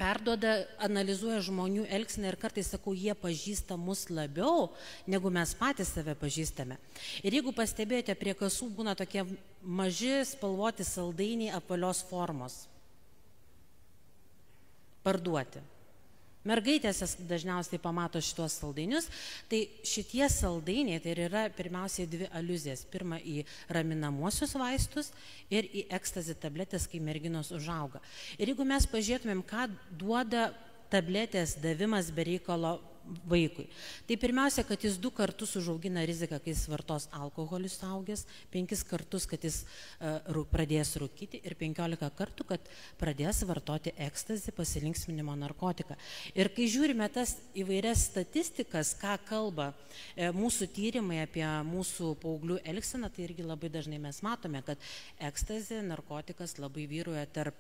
perduoda, analizuoja žmonių elgseną ir kartais, sakau, jie pažįsta mus labiau, negu mes patys save pažįstame. Ir jeigu pastebėjote, prie kasų būna tokie maži spalvoti saldainiai apvalios formos. Parduoti. Mergaitės dažniausiai pamato šitos saldainius, tai šitie saldainiai tai yra pirmiausiai dvi aliuzijas. Pirma, į raminamuosius vaistus ir į ekstazi tabletės, kai merginos užauga. Ir jeigu mes pažiūrėtumėm, ką duoda tabletės davimas be reikalo vaikui. Tai pirmiausia, kad jis 2 kartus užaugina riziką, kai jis vartos alkoholį suaugęs, 5 kartus, kad jis pradės rūkyti ir 15 kartų, kad pradės vartoti ekstazį, pasilinksminimo narkotiką. Ir kai žiūrime tas įvairias statistikas, ką kalba mūsų tyrimai apie mūsų paauglių elgseną, tai irgi labai dažnai mes matome, kad ekstazė, narkotikas labai vyruoja tarp